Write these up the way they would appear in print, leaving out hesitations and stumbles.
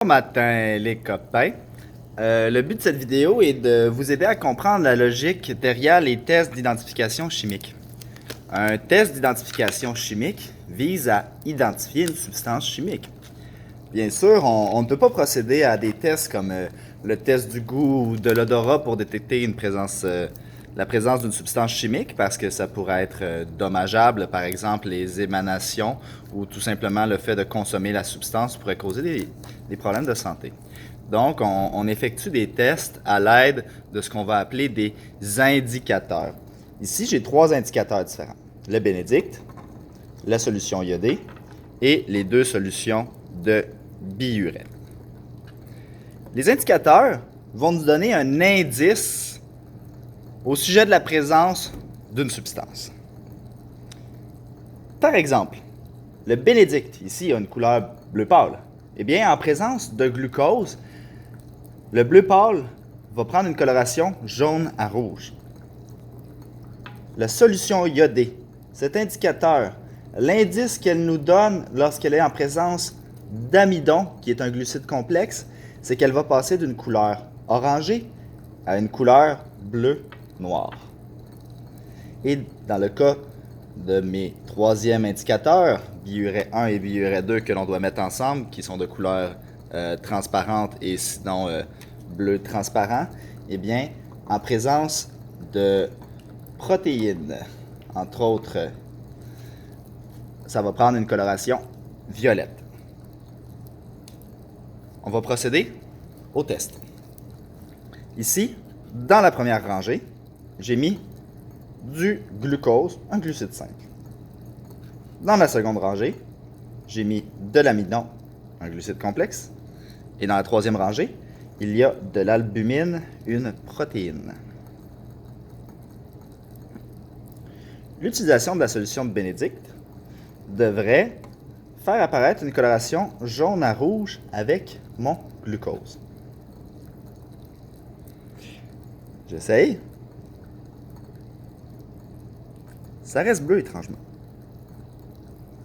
Bon matin les copains. Le but de cette vidéo est de vous aider à comprendre la logique derrière les tests d'identification chimique. Un test d'identification chimique vise à identifier une substance chimique. Bien sûr, on ne peut pas procéder à des tests comme le test du goût ou de l'odorat pour détecter la présence d'une substance chimique parce que ça pourrait être dommageable, par exemple les émanations ou tout simplement le fait de consommer la substance pourrait causer des problèmes de santé. Donc, on effectue des tests à l'aide de ce qu'on va appeler des indicateurs. Ici, j'ai 3 indicateurs différents. Le bénédicte, la solution iodée et les 2 solutions de biurène. Les indicateurs vont nous donner un indice au sujet de la présence d'une substance. Par exemple, le bénédicte, ici, a une couleur bleu pâle. Eh bien, en présence de glucose, le bleu pâle va prendre une coloration jaune à rouge. La solution iodée, cet indicateur, l'indice qu'elle nous donne lorsqu'elle est en présence d'amidon, qui est un glucide complexe, c'est qu'elle va passer d'une couleur orangée à une couleur bleu-noir. Et dans le cas de mes troisième indicateurs, biuret 1 et biuret 2 que l'on doit mettre ensemble, qui sont de couleur transparente et sinon bleu transparent, eh bien, en présence de protéines, entre autres, ça va prendre une coloration violette. On va procéder au test. Ici, dans la première rangée, j'ai mis du glucose, un glucide simple. Dans la seconde rangée, j'ai mis de l'amidon, un glucide complexe. Et dans la troisième rangée, il y a de l'albumine, une protéine. L'utilisation de la solution de bénédicte devrait faire apparaître une coloration jaune à rouge avec mon glucose. J'essaye. Ça reste bleu étrangement.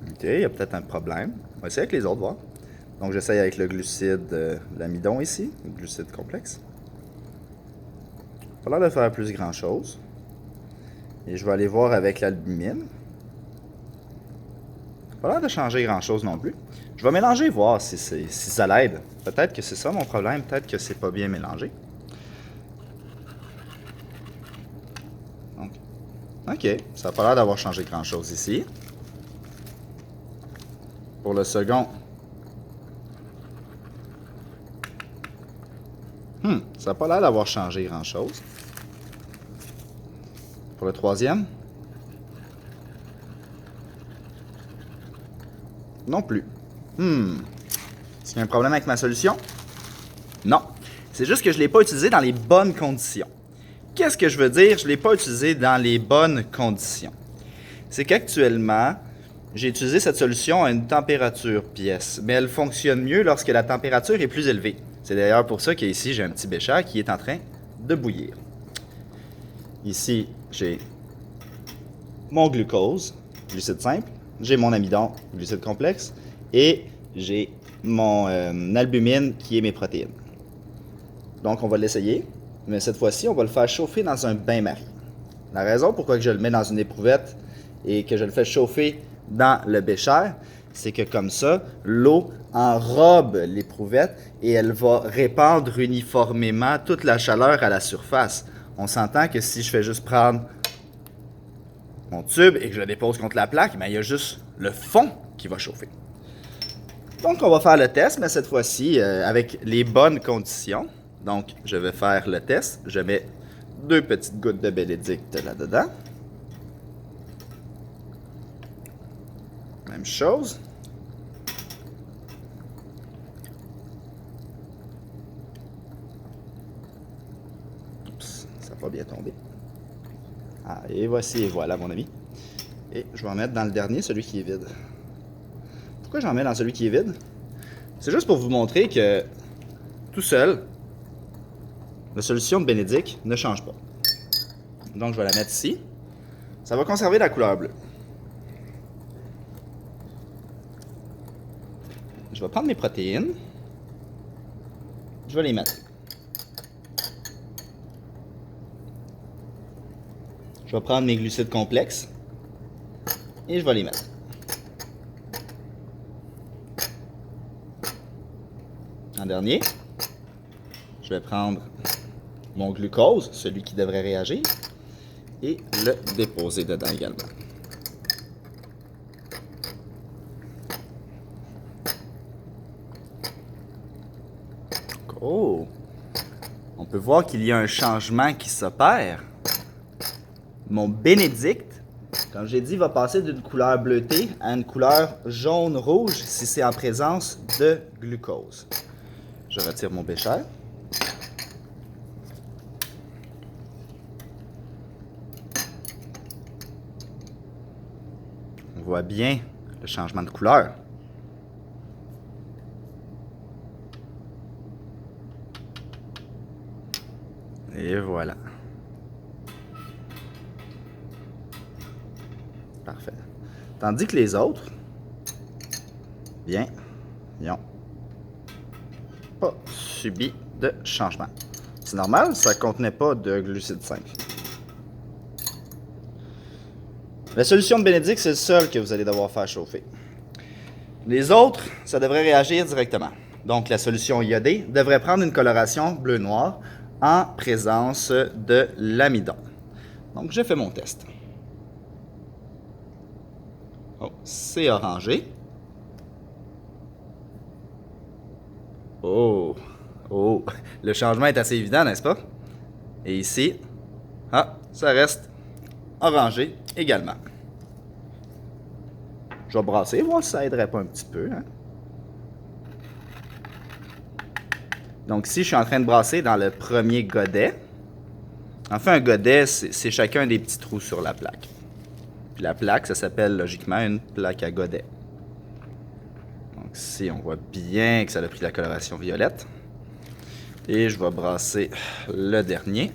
Ok, il y a peut-être un problème. On va essayer avec les autres, voir. Donc j'essaye avec le glucide, l'amidon ici, le glucide complexe. Pas l'air de faire plus grand chose. Et je vais aller voir avec l'albumine. Pas l'air de changer grand chose non plus. Je vais mélanger, voir si ça l'aide. Peut-être que c'est ça mon problème, peut-être que c'est pas bien mélangé. Donc, ok, ça n'a pas l'air d'avoir changé grand chose ici. Pour le second, ça n'a pas l'air d'avoir changé grand chose. Pour le troisième, non plus. Est-ce qu'il y a un problème avec ma solution? Non. C'est juste que je ne l'ai pas utilisé dans les bonnes conditions. Qu'est-ce que je veux dire? Je ne l'ai pas utilisé dans les bonnes conditions. C'est qu'actuellement, j'ai utilisé cette solution à une température pièce, mais elle fonctionne mieux lorsque la température est plus élevée. C'est d'ailleurs pour ça qu'ici, j'ai un petit bécher qui est en train de bouillir. Ici, j'ai mon glucose, glucide simple, j'ai mon amidon, glucide complexe, et j'ai mon albumine qui est mes protéines. Donc, on va l'essayer, mais cette fois-ci, on va le faire chauffer dans un bain-marie. La raison pourquoi je le mets dans une éprouvette et que je le fais chauffer dans le bécher, c'est que comme ça, l'eau enrobe l'éprouvette et elle va répandre uniformément toute la chaleur à la surface. On s'entend que si je fais juste prendre mon tube et que je le dépose contre la plaque, il y a juste le fond qui va chauffer. Donc, on va faire le test, mais cette fois-ci avec les bonnes conditions. Donc, je vais faire le test. Je mets 2 petites gouttes de bénédicte là-dedans. Même chose. Oups, ça n'a pas bien tombé. Ah, et voici, et voilà, mon ami. Et je vais en mettre dans le dernier, celui qui est vide. Pourquoi j'en mets dans celui qui est vide? C'est juste pour vous montrer que, tout seul, la solution de bénédicte ne change pas. Donc, je vais la mettre ici. Ça va conserver la couleur bleue. Je vais prendre mes protéines. je vais les mettre. Je vais prendre mes glucides complexes et je vais les mettre. En dernier, je vais prendre mon glucose, celui qui devrait réagir, et le déposer dedans également. Oh! On peut voir qu'il y a un changement qui s'opère. Mon Bénédicte, comme j'ai dit, va passer d'une couleur bleutée à une couleur jaune-rouge si c'est en présence de glucose. Je retire mon bécher. On voit bien le changement de couleur. Et voilà. Parfait. Tandis que les autres, bien, ils n'ont pas subi de changement. C'est normal, ça ne contenait pas de glucides simples. La solution de Bénédicte, c'est le seul que vous allez devoir faire chauffer. Les autres, ça devrait réagir directement. Donc, la solution iodée devrait prendre une coloration bleu-noir en présence de l'amidon. Donc, j'ai fait mon test. Oh, c'est orangé. Oh, oh, le changement est assez évident, n'est-ce pas? Et ici, ça reste orangé également. Je vais brasser, voir si ça aiderait pas un petit peu. Hein? Donc ici, je suis en train de brasser dans le premier godet. Enfin, un godet, c'est chacun des petits trous sur la plaque. Puis la plaque, ça s'appelle logiquement une plaque à godet. Donc ici, on voit bien que ça a pris la coloration violette. Et je vais brasser le dernier.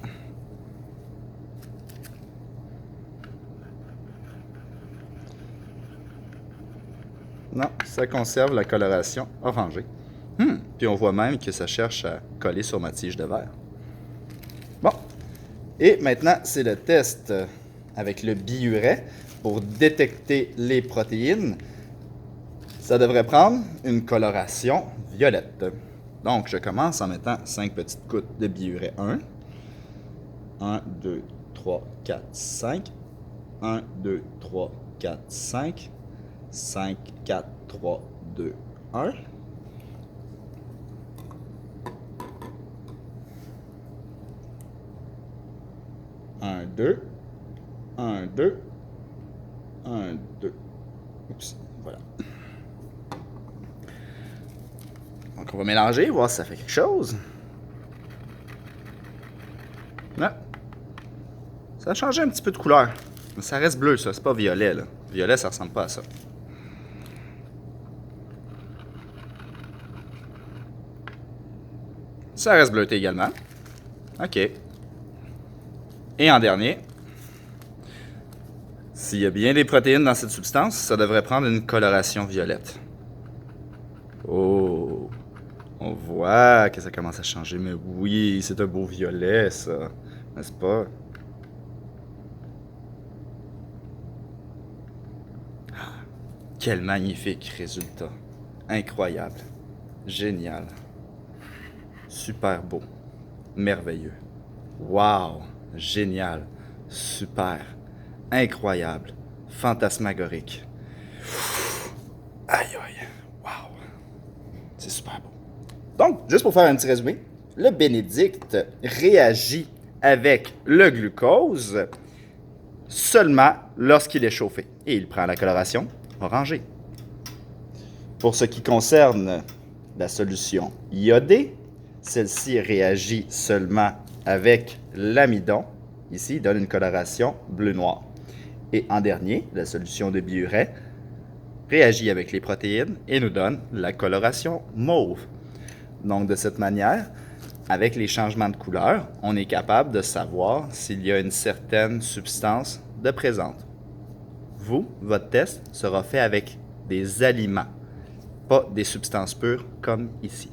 Non, ça conserve la coloration orangée. Puis on voit même que ça cherche à coller sur ma tige de verre. Bon. Et maintenant, c'est le test avec le biuret pour détecter les protéines. Ça devrait prendre une coloration violette. Donc, je commence en mettant 5 petites gouttes de biuret 1. 1, 2, 3, 4, 5. 1, 2, 3, 4, 5. 5, 4, 3, 2, 1. Un, deux. 1, 2. 1, 2. Oups, voilà. Donc, on va mélanger, voir si ça fait quelque chose. Là. Ça a changé un petit peu de couleur. Mais ça reste bleu, ça. C'est pas violet, là. Violet, ça ressemble pas à ça. Ça reste bleuté également. OK. Et en dernier, s'il y a bien des protéines dans cette substance, ça devrait prendre une coloration violette. Oh! On voit que ça commence à changer, mais oui, c'est un beau violet, ça. N'est-ce pas? Quel magnifique résultat. Incroyable. Génial. Super beau. Merveilleux. Wow! Génial. Super. Incroyable. Fantasmagorique. Aïe aïe. Wow. C'est super beau. Donc, juste pour faire un petit résumé, le Bénédicte réagit avec le glucose seulement lorsqu'il est chauffé. Et il prend la coloration orangée. Pour ce qui concerne la solution iodée, celle-ci réagit seulement avec l'amidon. Ici, il donne une coloration bleu-noir. Et en dernier, la solution de biuret réagit avec les protéines et nous donne la coloration mauve. Donc, de cette manière, avec les changements de couleur, on est capable de savoir s'il y a une certaine substance de présente. Vous, votre test sera fait avec des aliments, pas des substances pures comme ici.